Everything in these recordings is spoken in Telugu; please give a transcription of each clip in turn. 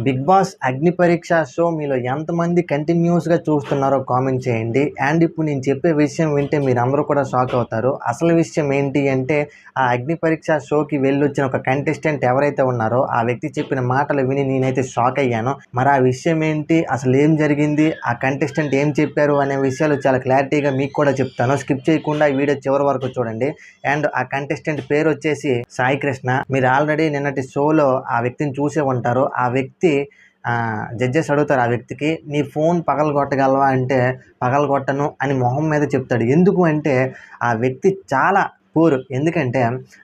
బిగ్ బాస్ అగ్ని పరీక్ష షో మీలో ఎంతమంది కంటిన్యూస్గా చూస్తున్నారో కామెంట్ చేయండి. అండ్ ఇప్పుడు నేను చెప్పే విషయం వింటే మీరు అందరూ కూడా షాక్ అవుతారు. అసలు విషయం ఏంటి అంటే, ఆ అగ్ని పరీక్ష షోకి వెళ్ళొచ్చిన ఒక కంటెస్టెంట్ ఎవరైతే ఉన్నారో ఆ వ్యక్తి చెప్పిన మాటలు విని నేనైతే షాక్ అయ్యాను. మరి ఆ విషయం ఏంటి, అసలు ఏం జరిగింది, ఆ కంటెస్టెంట్ ఏం చెప్పారు అనే విషయాలు చాలా క్లారిటీగా మీకు కూడా చెప్తాను. స్కిప్ చేయకుండా ఈ వీడియో చివరి వరకు చూడండి. అండ్ ఆ కంటెస్టెంట్ పేరు వచ్చేసి సాయి కృష్ణ. మీరు ఆల్రెడీ నిన్నటి షోలో ఆ వ్యక్తిని చూసే ఉంటారు. ఆ వ్యక్తి జడ్జెస్ అడుగుతారు ఆ వ్యక్తికి, నీ ఫోన్ పగలగొట్టగలవా అంటే పగలగొట్టను అని మొహం మీద చెప్తాడు. ఎందుకు అంటే ఆ వ్యక్తి చాలా పూర్. ఎందుకంటే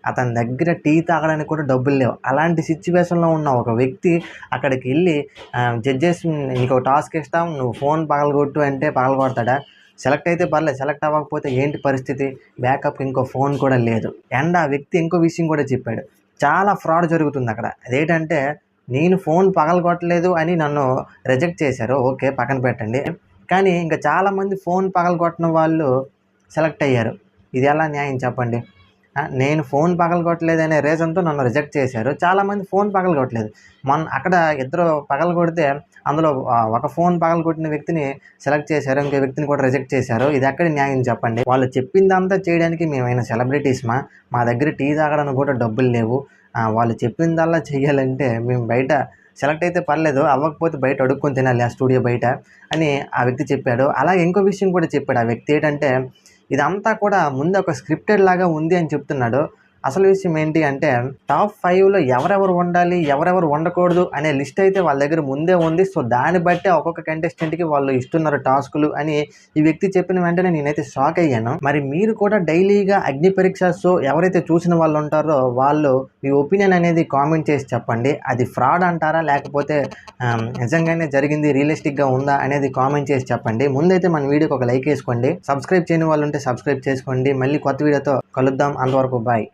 అతని దగ్గర టీ తాగడానికి కూడా డబ్బులు లేవు. అలాంటి సిచ్యువేషన్లో ఉన్న ఒక వ్యక్తి అక్కడికి వెళ్ళి జడ్జెస్ నీకు టాస్క్ ఇస్తాం, నువ్వు ఫోన్ పగలగొట్టు అంటే పగలగొడతాడా? సెలెక్ట్ అయితే పర్లేదు, సెలెక్ట్ అవ్వకపోతే ఏంటి పరిస్థితి? బ్యాకప్ ఇంకో ఫోన్ కూడా లేదు. అండ్ ఆ వ్యక్తి ఇంకో విషయం కూడా చెప్పాడు, చాలా ఫ్రాడ్ జరుగుతుంది అక్కడ. అదేంటంటే, నేను ఫోన్ పగలగొట్టలేదు అని నన్ను రిజెక్ట్ చేశారు, ఓకే పక్కన పెట్టండి. కానీ ఇంకా చాలామంది ఫోన్ పగలగొట్టిన వాళ్ళు సెలెక్ట్ అయ్యారు. ఇది ఎలా న్యాయం చెప్పండి? నేను ఫోన్ పగలగొట్టలేదు అనే రీజన్తో నన్ను రిజెక్ట్ చేశారు. చాలామంది ఫోన్ పగలగొట్టలేదు. అక్కడ ఇద్దరు పగలగొడితే అందులో ఒక ఫోన్ పగలగొట్టిన వ్యక్తిని సెలెక్ట్ చేశారు, ఇంకో వ్యక్తిని కూడా రిజెక్ట్ చేశారు. ఇది ఎక్కడ న్యాయం చెప్పండి? వాళ్ళు చెప్పిందంతా చేయడానికి మేమైనా సెలబ్రిటీస్మా? మా దగ్గర టీ తాగడానికి కూడా డబ్బులు లేవు. వాళ్ళు చెప్పిందల్లా చెయ్యాలంటే మేము బయట సెలెక్ట్ అయితే పర్లేదు, అవ్వకపోతే బయట అడుక్కొని తినాలి ఆ స్టూడియో బయట అని ఆ వ్యక్తి చెప్పాడు. అలాగే ఇంకో విషయం కూడా చెప్పాడు ఆ వ్యక్తి. ఏంటంటే, ఇదంతా కూడా ముందు ఒక స్క్రిప్టెడ్ లాగా ఉంది అని చెప్తున్నాడు. అసలు విషయం ఏంటి అంటే, టాప్ 5లో ఎవరెవరు ఉండాలి, ఎవరెవరు ఉండకూడదు అనే లిస్ట్ అయితే వాళ్ళ దగ్గర ముందే ఉంది. సో దాన్ని బట్టి ఒక్కొక్క కంటెస్టెంట్కి వాళ్ళు ఇస్తున్నారు టాస్కులు అని ఈ వ్యక్తి చెప్పిన వెంటనే నేనైతే షాక్ అయ్యాను. మరి మీరు కూడా డైలీగా అగ్ని పరీక్ష షో ఎవరైతే చూసిన వాళ్ళు ఉంటారో వాళ్ళు మీ ఒపీనియన్ అనేది కామెంట్ చేసి చెప్పండి. అది ఫ్రాడ్ అంటారా, లేకపోతే నిజంగానే జరిగింది, రియలిస్టిక్గా ఉందా అనేది కామెంట్ చేసి చెప్పండి. ముందైతే మన వీడియోకి ఒక లైక్ వేసుకోండి. సబ్స్క్రైబ్ చేయని వాళ్ళు ఉంటే సబ్స్క్రైబ్ చేసుకోండి. మళ్ళీ కొత్త వీడియోతో కలుద్దాం. అంతవరకు బాయ్.